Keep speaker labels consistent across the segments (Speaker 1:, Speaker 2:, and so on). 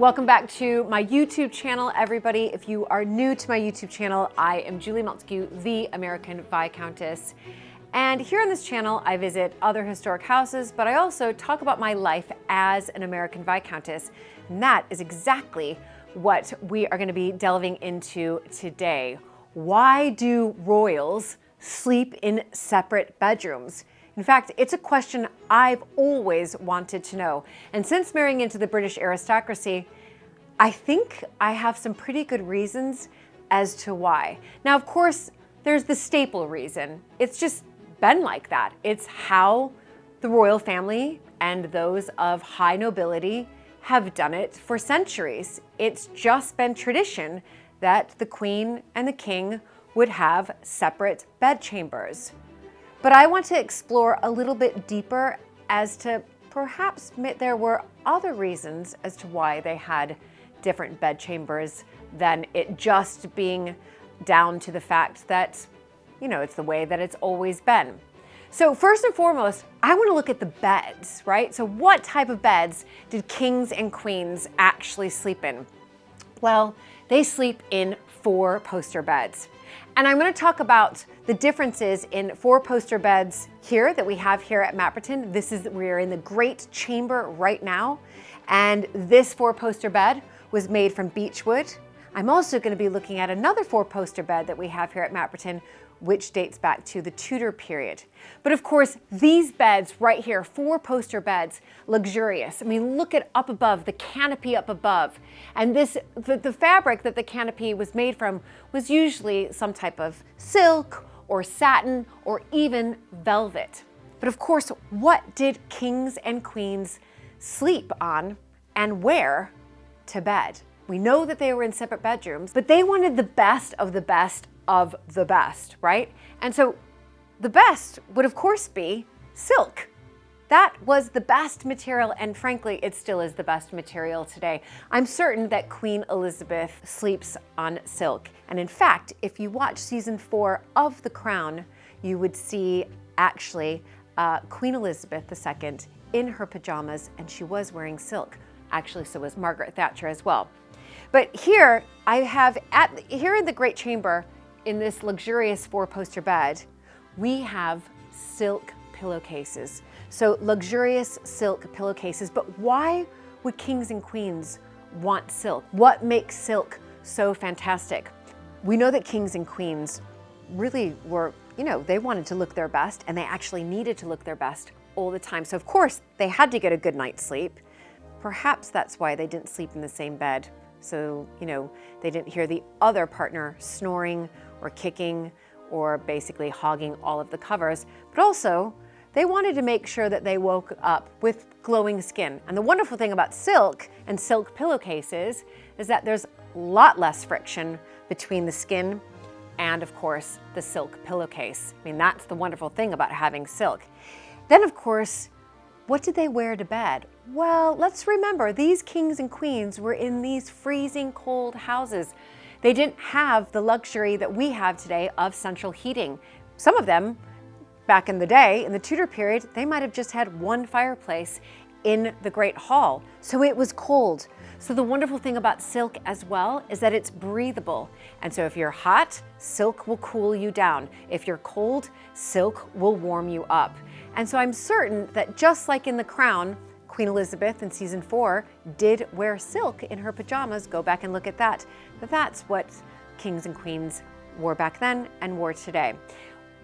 Speaker 1: Welcome back to my YouTube channel, everybody. If you are new to my YouTube channel, I am Julie Montague, the American Viscountess. And here on this channel, I visit other historic houses, but I also talk about my life as an American Viscountess. And that is exactly what we are going to be delving into today. Why do royals sleep in separate bedrooms? In fact, it's a question I've always wanted to know. And since marrying into the British aristocracy, I think I have some pretty good reasons as to why. Now, of course, there's the staple reason. It's just been like that. It's how the royal family and those of high nobility have done it for centuries. It's just been tradition that the queen and the king would have separate bedchambers. But I want to explore a little bit deeper as to perhaps there were other reasons as to why they had different bedchambers than it just being down to the fact that, it's the way that it's always been. So first and foremost, I want to look at the beds, right? So what type of beds did kings and queens actually sleep in? Well, they sleep in four-poster beds. And I'm going to talk about the differences in four-poster beds here that we have here at Mapperton. We're in the Great Chamber right now. And this four-poster bed was made from beechwood. I'm also going to be looking at another four-poster bed that we have here at Mapperton, which dates back to the Tudor period. But of course, these beds right here, four-poster beds, luxurious. I mean, look at up above, the canopy up above. And the fabric that the canopy was made from was usually some type of silk or satin or even velvet. But of course, what did kings and queens sleep on and where to bed? We know that they were in separate bedrooms, but they wanted the best of the best of the best, right? And so the best would of course be silk. That was the best material, and frankly, it still is the best material today. I'm certain that Queen Elizabeth sleeps on silk. And in fact, if you watch season 4 of The Crown, you would see actually Queen Elizabeth II in her pajamas, and she was wearing silk. Actually, so was Margaret Thatcher as well. But here I have, here in the Great Chamber, in this luxurious four-poster bed, we have silk pillowcases. So luxurious silk pillowcases. But why would kings and queens want silk? What makes silk so fantastic? We know that kings and queens really were, they wanted to look their best, and they actually needed to look their best all the time. So of course, they had to get a good night's sleep. Perhaps that's why they didn't sleep in the same bed. So, they didn't hear the other partner snoring or kicking or basically hogging all of the covers. But also, they wanted to make sure that they woke up with glowing skin. And the wonderful thing about silk and silk pillowcases is that there's a lot less friction between the skin and, of course, the silk pillowcase. I mean, that's the wonderful thing about having silk. Then, of course, what did they wear to bed? Well, let's remember, these kings and queens were in these freezing cold houses. They didn't have the luxury that we have today of central heating. Some of them, back in the day, in the Tudor period, they might have just had one fireplace in the Great Hall. So it was cold. So the wonderful thing about silk as well is that it's breathable. And so if you're hot, silk will cool you down. If you're cold, silk will warm you up. And so I'm certain that just like in The Crown, Queen Elizabeth in season 4 did wear silk in her pajamas. Go back and look at that. But that's what kings and queens wore back then and wore today.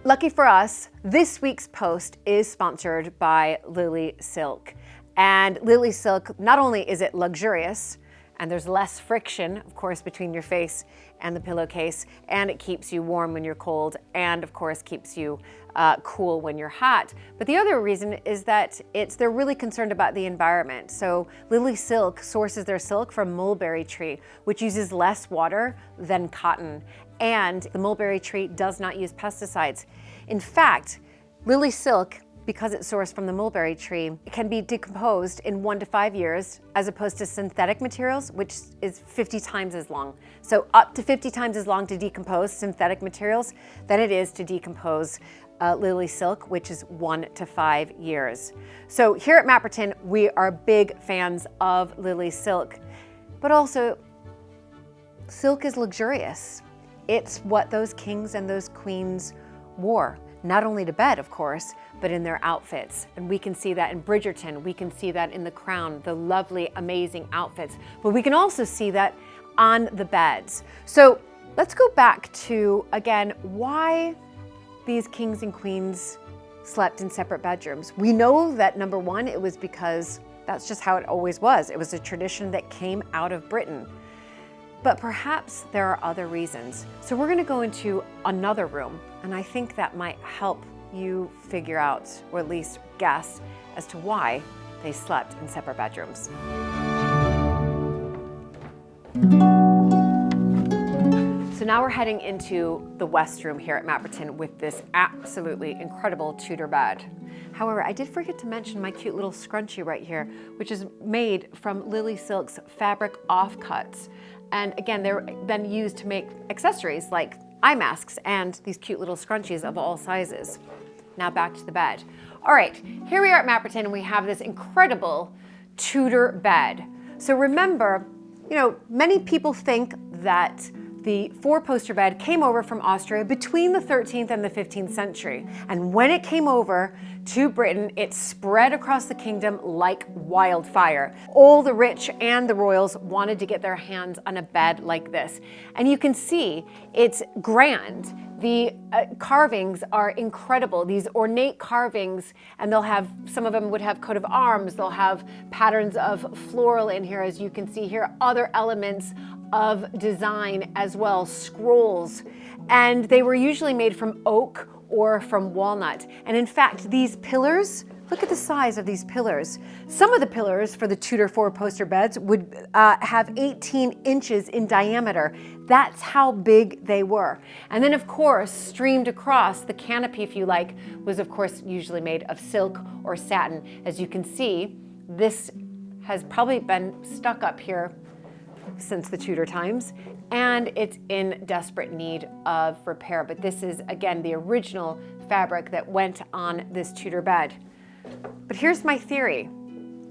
Speaker 1: Lucky for us, this week's post is sponsored by Lily Silk. And Lily Silk, not only is it luxurious, and there's less friction, of course, between your face and the pillowcase, and it keeps you warm when you're cold, and of course keeps you cool when you're hot. But the other reason is that they're really concerned about the environment. So Lily Silk sources their silk from mulberry tree, which uses less water than cotton. And the mulberry tree does not use pesticides. In fact, Lily Silk, because it's sourced from the mulberry tree, it can be decomposed in 1 to 5 years, as opposed to synthetic materials, which is 50 times as long. So up to 50 times as long to decompose synthetic materials than it is to decompose Lily Silk, which is 1 to 5 years. So here at Mapperton, we are big fans of Lily Silk. but also silk is luxurious. It's what those kings and those queens wore, not only to bed, of course, but in their outfits. And we can see that in Bridgerton, we can see that in The Crown, the lovely, amazing outfits, but we can also see that on the beds. So let's go back to, again, why these kings and queens slept in separate bedrooms. We know that number one, it was because that's just how it always was. It was a tradition that came out of Britain. But perhaps there are other reasons. So we're gonna go into another room, and I think that might help you figure out, or at least guess, as to why they slept in separate bedrooms. So now we're heading into the West Room here at Mapperton with this absolutely incredible Tudor bed. However, I did forget to mention my cute little scrunchie right here, which is made from Lily Silk's fabric offcuts. And again, they're then used to make accessories like eye masks and these cute little scrunchies of all sizes. Now back to the bed. All right, here we are at Mapperton and we have this incredible Tudor bed. So remember, many people think that the four-poster bed came over from Austria between the 13th and the 15th century. And when it came over to Britain, it spread across the kingdom like wildfire. All the rich and the royals wanted to get their hands on a bed like this. And you can see it's grand. The carvings are incredible, these ornate carvings, and some of them would have coat of arms, they'll have patterns of floral in here, as you can see here, other elements of design as well, scrolls. And they were usually made from oak or from walnut. And in fact, these pillars, look at the size of these pillars. Some of the pillars for the Tudor four-poster beds would have 18 inches in diameter. That's how big they were. And then of course, streamed across the canopy, if you like, was of course usually made of silk or satin. As you can see, this has probably been stuck up here since the Tudor times, and it's in desperate need of repair. But this is, again, the original fabric that went on this Tudor bed. But here's my theory.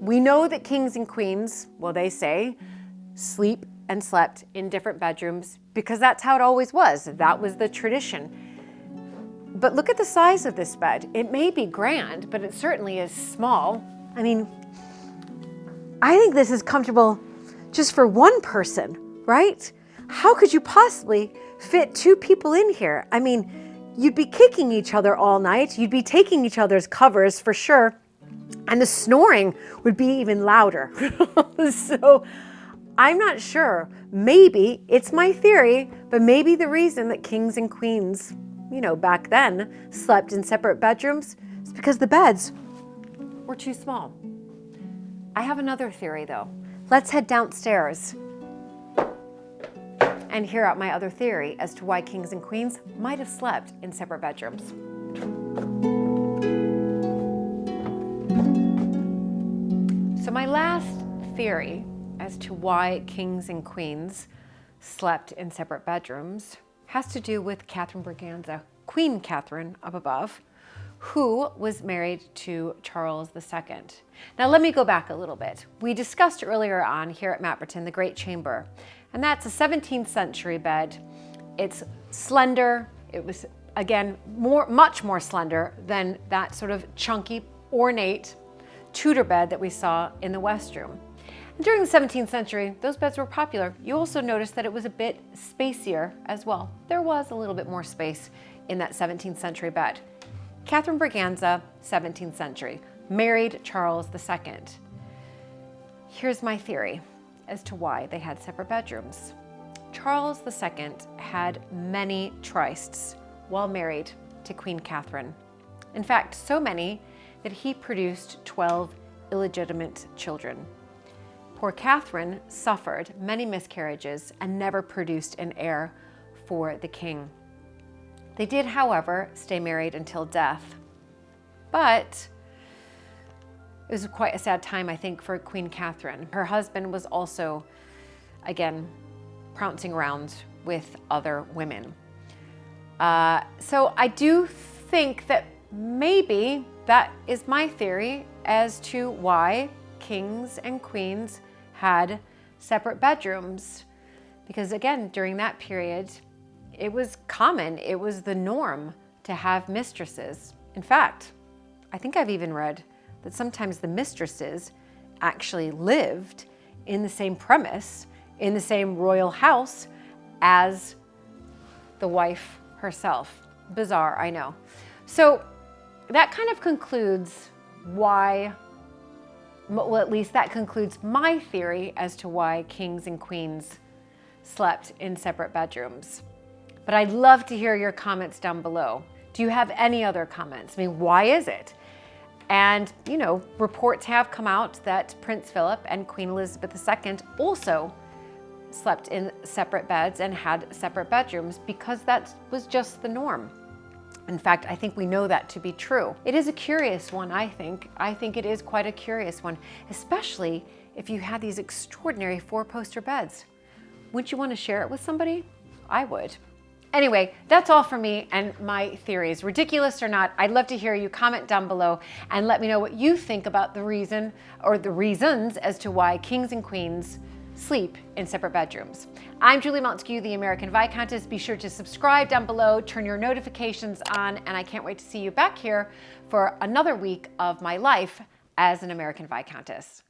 Speaker 1: We know that kings and queens, well, they say, sleep and slept in different bedrooms because that's how it always was. That was the tradition. But look at the size of this bed. It may be grand, but it certainly is small. I mean, I think this is comfortable just for one person, right? How could you possibly fit two people in here? I mean, you'd be kicking each other all night. You'd be taking each other's covers for sure. And the snoring would be even louder. So I'm not sure. Maybe it's my theory, but maybe the reason that kings and queens, back then slept in separate bedrooms is because the beds were too small. I have another theory though. Let's head downstairs and hear out my other theory as to why kings and queens might have slept in separate bedrooms. So my last theory as to why kings and queens slept in separate bedrooms has to do with Catherine Braganza, Queen Catherine up above, who was married to Charles II. Now let me go back a little bit. We discussed earlier on here at Mapperton the Great Chamber, and that's a 17th century bed. It's slender. It was, again, much more slender than that sort of chunky, ornate Tudor bed that we saw in the West Room. And during the 17th century, those beds were popular. You also noticed that it was a bit spacier as well. There was a little bit more space in that 17th century bed. Catherine Braganza, 17th century, married Charles II. Here's my theory as to why they had separate bedrooms. Charles II had many trysts while married to Queen Catherine. In fact, so many that he produced 12 illegitimate children. Poor Catherine suffered many miscarriages and never produced an heir for the king. They did, however, stay married until death. But it was quite a sad time, I think, for Queen Catherine. Her husband was also, again, prancing around with other women. So I do think that maybe that is my theory as to why kings and queens had separate bedrooms because, again, during that period, it was common, it was the norm to have mistresses. In fact, I think I've even read that sometimes the mistresses actually lived in the same premise, in the same royal house as the wife herself. Bizarre, I know. So that kind of concludes why, well, at least that concludes my theory as to why kings and queens slept in separate bedrooms. But I'd love to hear your comments down below. Do you have any other comments? I mean, why is it? And, you know, reports have come out that Prince Philip and Queen Elizabeth II also slept in separate beds and had separate bedrooms because that was just the norm. In fact, I think we know that to be true. It is a curious one, I think. I think it is quite a curious one, especially if you had these extraordinary 4-poster beds. Wouldn't you want to share it with somebody? I would. Anyway, that's all for me and my theories. Ridiculous or not, I'd love to hear you comment down below and let me know what you think about the reason or the reasons as to why kings and queens sleep in separate bedrooms. I'm Julie Montague, the American Viscountess. Be sure to subscribe down below, turn your notifications on, and I can't wait to see you back here for another week of my life as an American Viscountess.